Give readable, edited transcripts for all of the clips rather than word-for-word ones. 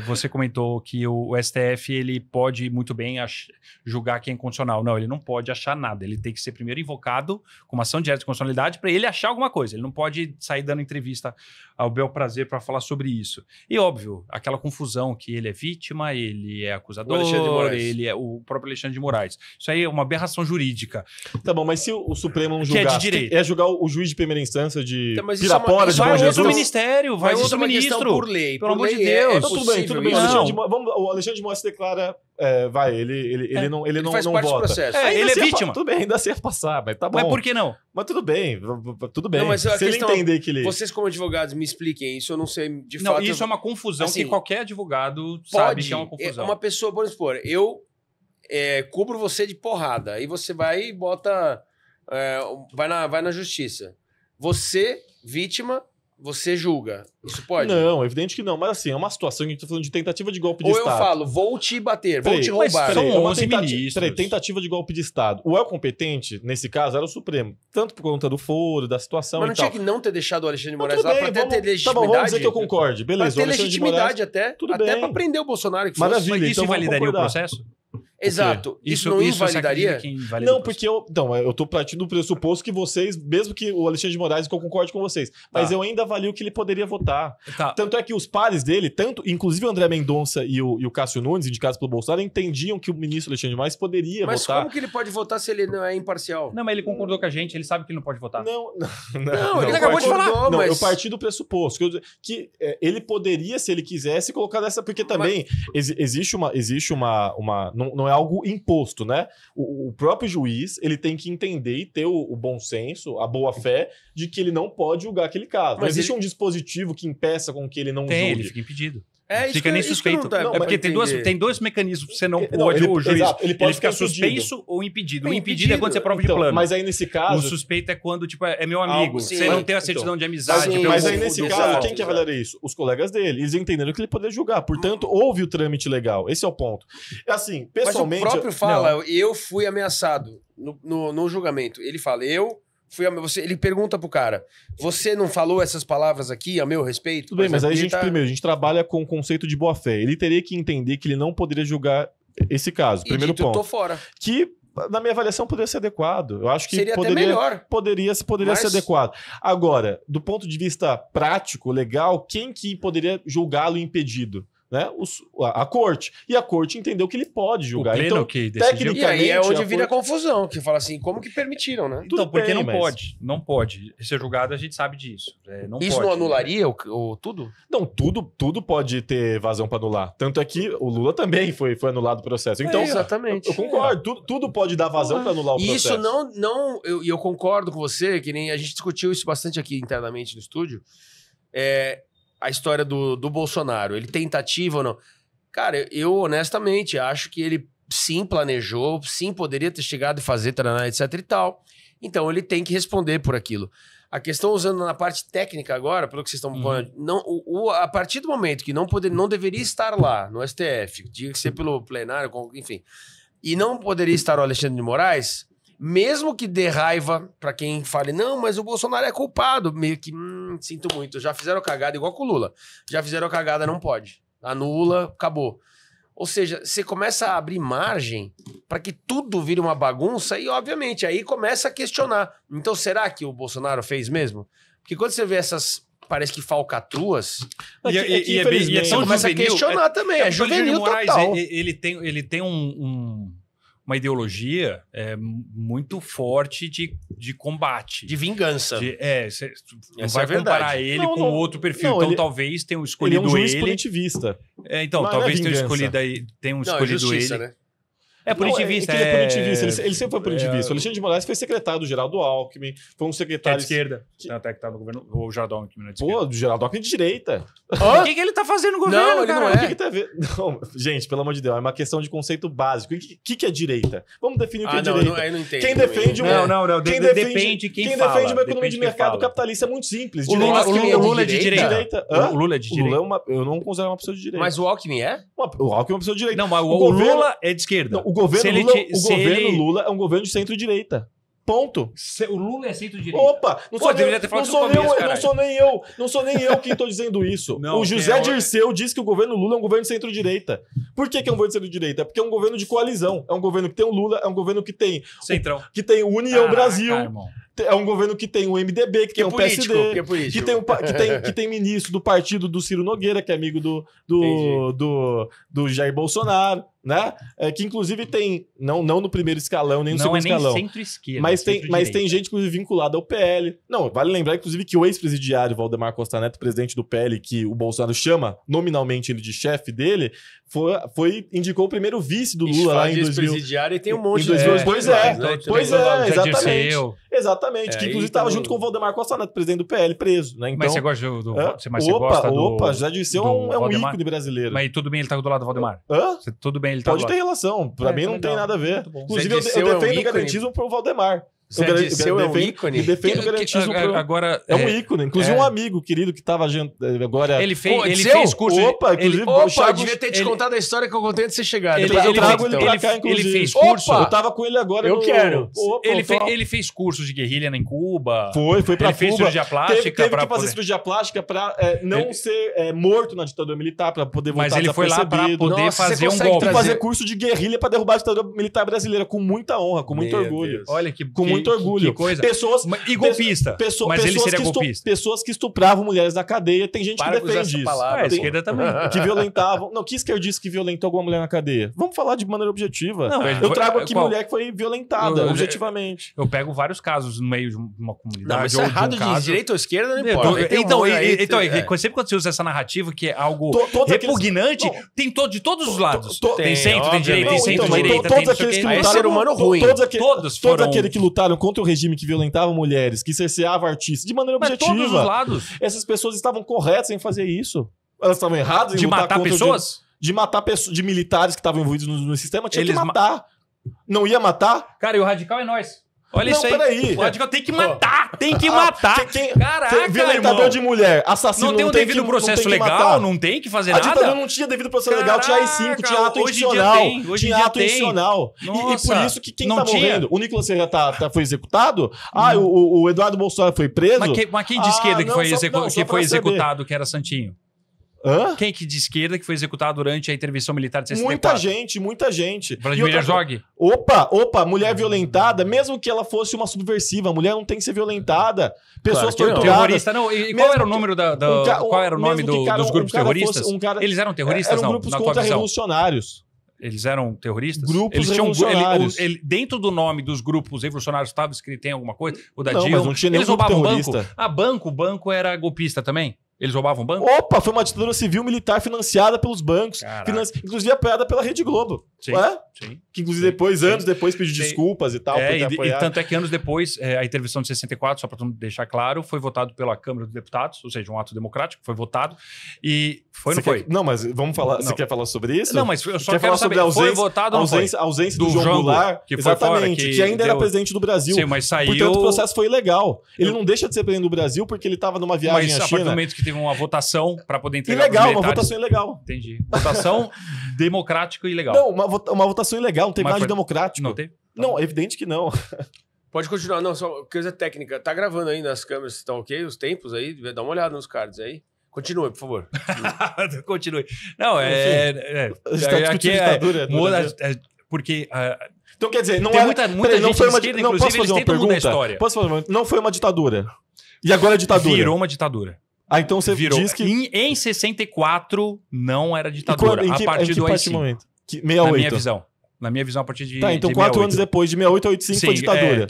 Você comentou que o STF ele pode muito bem julgar que é inconstitucional. Não, ele não pode achar nada. Ele tem que ser primeiro invocado com uma ação direta de constitucionalidade para ele achar alguma coisa. Ele não pode sair dando entrevista ao bel prazer para falar sobre isso. E óbvio, aquela confusão que ele é vítima, ele é acusador, ele é o próprio Alexandre de Moraes. Isso aí é uma aberração jurídica. Tá bom, mas se o Supremo não julgar, é julgar o juiz de primeira instância de Pirapora, de Bom Jesus? Vai outro ministério, vai outro ministro. Por lei. Pelo amor de Deus. Tudo bem. O Alexandre de Moraes se declara... ele não faz parte vota. Do processo. Ele é vítima. Tudo bem, ainda serve passar, mas tá bom. Mas por que não? Mas tudo bem. Não, mas se ele entender que ele... Vocês como advogados me expliquem, isso eu não sei de não, fato. Isso é uma confusão que qualquer advogado sabe que é uma confusão. Uma pessoa, vamos supor, eu cubro você de porrada, aí você vai e bota... vai na justiça. Você, vítima... Você julga. Isso pode? Não, é evidente que não. Mas assim, é uma situação que a gente tá falando de tentativa de golpe de Ou Estado. Ou eu falo, vou te bater, vou te roubar. São 11 ministros. Tentativa de golpe de Estado. O competente, nesse caso, era o Supremo. Tanto por conta do foro, da situação Mas não e tal. tinha que não ter deixado o Alexandre de Moraes lá bem, pra ter legitimidade? Tá bom, vamos dizer que eu concorde. Beleza, pra ter legitimidade até. Tudo até bem. Pra prender o Bolsonaro. Que Maravilha. Mas isso então invalidaria o processo? Exato. Isso não invalidaria? Não, porque eu tô partindo do pressuposto que vocês, mesmo que o Alexandre de Moraes, que eu concorde com vocês, mas eu ainda avalio que ele poderia votar. Tanto é que os pares dele, inclusive o André Mendonça e o Cássio Nunes, indicados pelo Bolsonaro, entendiam que o ministro Alexandre de Moraes poderia votar. Mas como que ele pode votar se ele não é imparcial? Não, mas ele concordou com a gente, ele sabe que ele não pode votar. Não, ele acabou de falar. Não, eu parti do pressuposto que ele poderia, se ele quisesse, colocar nessa, porque também existe uma não é algo imposto, né? O próprio juiz, ele tem que entender e ter o bom senso, a boa fé de que ele não pode julgar aquele caso. Mas existe um dispositivo que impeça com que ele não julgue. Ele fica impedido. Fica nem suspeito. Porque tem dois mecanismos. Você não pode, o juiz. Exato, ele fica suspenso ou impedido. O impedido é quando você prova de plano. Mas aí nesse caso. O suspeito é quando, tipo, é meu amigo. Você não tem a certidão de amizade. Mas aí nesse caso, quem que avaliaria isso? Os colegas dele. Eles entenderam que ele poderia julgar. Portanto, houve o trâmite legal. Esse é o ponto. Assim, pessoalmente. Mas o próprio fala, eu fui ameaçado no julgamento. Ele fala, ele pergunta pro cara, você não falou essas palavras aqui a meu respeito? Tudo bem, mas aí a gente trabalha com o conceito de boa-fé. Ele teria que entender que ele não poderia julgar esse caso. Primeiro ponto. Eu tô fora. Que, na minha avaliação, poderia ser adequado. Eu acho que seria até melhor. Poderia ser adequado. Agora, do ponto de vista prático, legal, quem que poderia julgá-lo impedido? Né? A corte. E a corte entendeu que ele pode julgar. Então, tecnicamente... E aí é onde vira a confusão, que fala assim, como que permitiram, né? Então, porque não pode. Não pode. Ser julgado, a gente sabe disso. Isso não anularia o tudo? Não, tudo pode ter vazão para anular. Tanto é que o Lula também foi anulado o processo. Então, exatamente. Eu concordo. Tudo pode dar vazão para anular o processo. Isso eu concordo com você, que nem a gente discutiu isso bastante aqui internamente no estúdio. A história do Bolsonaro, ele tentativa ou não? Cara, eu honestamente acho que ele sim planejou, sim poderia ter chegado e fazer, taraná, etc e tal. Então ele tem que responder por aquilo. A questão, usando na parte técnica agora, pelo que vocês estão falando, a partir do momento que não deveria estar lá no STF, tinha que ser pelo plenário, enfim, e não poderia estar o Alexandre de Moraes... Mesmo que dê raiva pra quem fale, não, mas o Bolsonaro é culpado. Meio que, sinto muito. Já fizeram cagada igual com o Lula. Já fizeram cagada, não pode. Anula, acabou. Ou seja, você começa a abrir margem pra que tudo vire uma bagunça e, obviamente, aí começa a questionar. Então, será que o Bolsonaro fez mesmo? Porque quando você vê essas, parece que falcatruas... E você começa a questionar também. É juvenil total. Ele tem uma ideologia muito forte de combate. De vingança. Você não vai comparar ele com outro perfil. Não, então talvez tenham escolhido ele. Ele é um juiz punitivista. Então, talvez tenham escolhido justiça, ele. Né? É punitivista. Ele é punitivista. Ele sempre foi punitivista. O Alexandre de Moraes foi secretário do Geraldo Alckmin, foi um secretário... É de esquerda. Até que tá no governo... O Geraldo Alckmin não é de esquerda. Pô, do Geraldo Alckmin de direita. O que ele tá fazendo no governo, não, ele cara? não é. O que tem a ver? Não, gente, pelo amor de Deus, é uma questão de conceito básico. O que é direita? Vamos definir o que é direita. Aí não entendo. Quem defende depende quem fala. Quem defende uma economia de mercado capitalista é muito simples. O Lula é de direita. O Lula é de direita. Eu não considero uma pessoa de direita. Mas o Alckmin é? O Alckmin é uma pessoa de direita. Não, mas o Lula é de esquerda. O governo Lula é um governo de centro-direita. Ponto. O Lula é centro-direita. Opa, não sou, deveria ter falado não sou no começo, nem, caralho. não sou nem eu quem tô dizendo isso. Não, o José quem é o- Dirceu diz que o governo Lula é um governo de centro-direita. Por que é um governo de centro-direita? Porque é um governo de coalizão. É um governo que tem o Lula, é um governo que tem Centrão. o União Caraca, Brasil, irmão. é um governo que tem o MDB, que tem o político, PSD, que é político. que tem ministro do partido do Ciro Nogueira, que é amigo do Jair Bolsonaro, né? Que inclusive tem, não no primeiro escalão, nem no Não segundo é nem escalão. centro-esquerda. Mas tem centro-direita. gente, inclusive, vinculada ao PL. Não, vale lembrar, inclusive, que o ex-presidiário Valdemar Costa Neto, presidente do PL, que o Bolsonaro chama nominalmente ele de chefe dele, indicou o primeiro vice do Lula lá em 2000. Presidiário e tem um monte em de 2000, pois é, né? pois Zé é, exatamente. Dirceu. Exatamente, que É, inclusive então- estava junto com o Valdemar Costa Neto, presidente do PL, preso, né? Então, Mas você gosta do... hã? Mas você gosta do... Opa, José Dirceu do é um Valdemar? ícone brasileiro. Mas tudo bem ele tá do lado do Valdemar? Hã? Tudo bem ele tá Pode do ter lado. relação. Pra mim não tem legal. nada a ver. Muito bom. Inclusive, eu Zé Dirceu é um defendo o ícone. garantismo pro Valdemar. Zé Dirceu é um ícone. Eu defendo o garantismo pro... Agora... É um ícone. Inclusive, um amigo querido que tava agora... Ele fez, Pô, ele seu? fez curso... Opa, inclusive, Opa, o Chaves- devia ter te ele- contado a história que eu contei antes de você chegar. Ele, Depois eu ele, trago fez, ele pra cá, inclusive. ele fez curso... Opa! Eu tava com ele agora Eu quero. Opa, Ele fez cursos de guerrilha em Cuba. Foi pra Ele fez Cuba. cirurgia plástica Teve pra que fazer poder... cirurgia plástica pra não Ele- ser morto na ditadura militar, pra poder voltar Mas ele foi lá pra desapercebido. poder Nossa, fazer você um consegue golpe. E trazer- fazer curso de guerrilha pra derrubar a ditadura militar brasileira com muita honra, com muito Meu orgulho. Deus. Olha que... Com muito orgulho. Que coisa. Pessoas... E golpista. Mas ele seria golpista. Pessoas que estupravam mulheres na cadeia. Tem gente Para que com usar defende essa isso. palavra. A Tem- esquerda também. que violentavam. Não, que esquerdista que violentou alguma mulher na cadeia? Vamos falar de maneira objetiva. Não, eu trago aqui qual? mulher que foi violentada, Eu- objetivamente. Eu pego vários casos no meio de uma comunidade. Não, mas isso ou é errado um de caso. direita ou esquerda, não importa. Tem um Então, monte aí, sempre quando você usa essa narrativa que é algo Todos aqueles- repugnante, Não. tem de todos os lados. Tem, Tem centro, tem direita, tem obviamente. Então, mas centro-direita, todos tem aqueles que Aí é lutaram... ser humano ruim. Todos foram- aqueles que lutaram contra o regime que violentava mulheres, que cerceava artistas, de maneira Mas objetiva. todos os lados. Essas pessoas estavam corretas em fazer isso. Elas estavam erradas em De lutar matar contra pessoas? de matar pessoas, de militares que estavam envolvidos no sistema, tinha Eles que matar. Não ia matar? Cara, e o radical é nós. Olha Não, isso aí. peraí. O radical tem que matar. Tem que matar. Caraca, violentador irmão. de mulher, assassino, Não tem um devido que, processo não tem que legal, matar. não tem que fazer A ditadura nada. não tinha devido processo legal, tinha AI-5, tinha ato hoje em dia institucional. tem, hoje em Tinha dia ato tem. institucional. E Nossa, por isso que quem não tá tinha. morrendo? O Nicolas Serra foi executado? O Eduardo Bolsonaro foi preso? Mas quem de esquerda que não, foi, só que foi pra saber. executado, que era Santinho? Hã? Quem que de esquerda que foi executado durante a intervenção militar de 64? Muita gente. Vladimir E outra- Herzog? Opa, mulher violentada, mesmo que ela fosse uma subversiva, a mulher não tem que ser violentada. Pessoas Claro que não. torturadas. Terrorista, não. E Mesmo qual era o que- número qual era o nome mesmo que dos grupos terroristas? Eles Eles eram terroristas, eram não? grupos Na tua visão? contra-revolucionários. Eles eram terroristas? Grupos eles tinham revolucionários. dentro do nome dos grupos revolucionários estava escrito tem alguma coisa? O da Não, Dilma. mas não tinha nenhum Eles grupo roubavam terrorista. banco. O banco era golpista também? Eles roubavam banco? Opa, foi uma ditadura civil militar financiada pelos bancos, Caraca. inclusive apoiada pela Rede Globo. Sim, Ué? sim. Que inclusive anos depois pediu Sim. desculpas e tal. por ter E apoiado. tanto é que anos depois, a intervenção de 64, só para deixar claro, foi votado pela Câmara dos Deputados, ou seja, um ato democrático, foi votado. E foi, Você não foi? quer- Não, mas vamos falar. Você Não. quer falar sobre isso? Não, mas eu só Quer quero falar saber, sobre a foi ausência- votado ou não foi? ausência do Do João Jango, Goulart, que foi fora, exatamente, que que ainda era deu- presidente do Brasil. Sim, mas saiu... Portanto, o processo foi ilegal. Ele não deixa de ser presidente do Brasil porque ele estava numa viagem Mas à a partir do China. momento que teve uma votação para poder entregar Ilegal, pros uma militares... votação ilegal. Entendi. Votação democrática e ilegal. Não, uma votação ilegal, não tem Mas nada de foi- democrático. Não teve? Não, é evidente que não. Pode continuar, não, só coisa técnica. Tá gravando aí nas câmeras, tá ok? Os tempos aí, dá uma olhada nos cards aí. Continue, por favor. Continue. Não, A gente tá aqui discutindo ditadura. porque Então, quer dizer, não tem era... muita Peraí, gente foi de uma... esquerda, Não, inclusive, posso fazer eles uma tentam mudar a pergunta? história. Posso fazer uma... Não foi uma ditadura. E agora é ditadura. Virou uma ditadura. Ah, então você Virou. diz que... Em 64 não era E ditadura. quando- em A que partir do parte AI-5. momento? Na minha 68. visão. Na minha visão, a partir de. Tá, então de 4 68. anos depois, de 68 a 85, foi ditadura.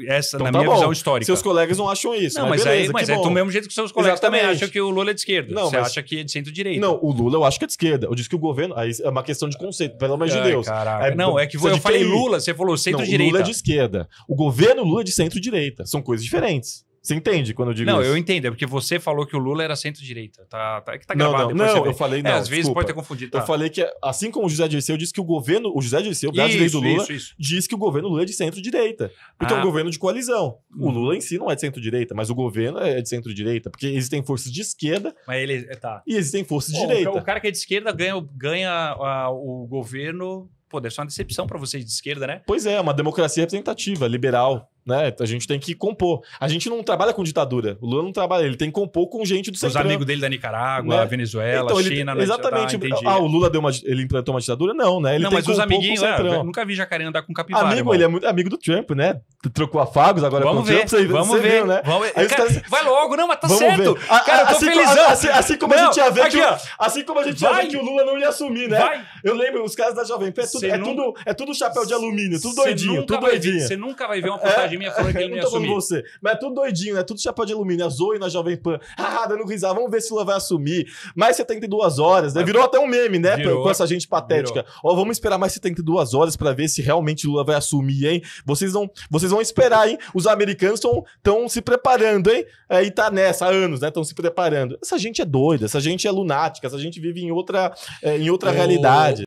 Essa, Então na tá minha bom. visão histórica. Seus colegas não acham isso, Não, mas mas, beleza, mas que é bom. do mesmo jeito que seus colegas também Exatamente. acham que o Lula é de esquerda. Não, Você mas- acha que é de centro-direita. Não, o Lula eu acho que é de esquerda. Eu disse que o governo... Aí é uma questão de conceito, pelo amor de Ai, Deus. Caraca. Aí, Não, é que precisa eu de falei QI. Lula, você falou Não, o centro-direita. Lula é de esquerda. O governo Lula é de centro-direita. São coisas diferentes. Você entende quando eu digo Não, isso? eu entendo, é porque você falou que o Lula era centro-direita. É que tá gravado. Não, depois você não, vê. eu falei não, às vezes desculpa. pode ter confundido. Tá. Eu falei que, assim como o José Dirceu disse que o governo... O José Dirceu, o braço direito do Lula, Isso. diz que o governo Lula é de centro-direita. Porque é um governo de coalizão. O Lula em si não é de centro-direita, mas o governo é de centro-direita. Porque existem forças de esquerda Mas ele. Tá. e existem forças de Bom, direita. O cara que é de esquerda ganha o governo. Pô, deve ser uma decepção pra vocês de esquerda, né? Pois é, uma democracia representativa, liberal. né? A gente tem que compor. A gente não trabalha com ditadura. O Lula não trabalha, ele tem que compor com gente do Os centrão. amigos dele da Nicarágua, Né? Venezuela, Então, China... exatamente. entendi. O Lula ele implantou uma ditadura? Não, né? Ele não, tem mas que os compor com o amiguinhos... centrão. eu nunca vi jacaré andar com capivara, Amigo, irmão. ele é muito amigo do Trump, né? Trocou afagos agora Vamos com o ver, Trump. vamos ver. Viu, né? Vamos ver. Aí os Cara, caras- vai logo, não, mas tá Vamos certo. ver. Cara, eu tô Assim, felizão. assim como a Não, gente ia ver aqui, ó. assim como a gente ia Vai. ver que o Lula não ia assumir, né? Vai. Eu lembro, os caras da Jovem Pan, Cê é tudo chapéu de alumínio, tudo Cê doidinho, nunca tudo vai ver- doidinho. Você nunca vai ver uma postagem minha falando que ele não ia tô falando assumir. você, mas é tudo doidinho, né? Tudo chapéu de alumínio. A Zoe na Jovem Pan, dando risada, vamos ver se o Lula vai assumir. Mais 72 horas, né? Virou até um meme, né? Virou. Com essa gente patética. Ó, vamos esperar mais 72 horas pra ver se realmente Lula vai assumir, hein? Vocês vão esperar, hein? Os americanos estão se preparando, hein? Aí tá nessa há anos, né? Estão se preparando. Essa gente é doida, essa gente é lunática, essa gente vive em outra realidade.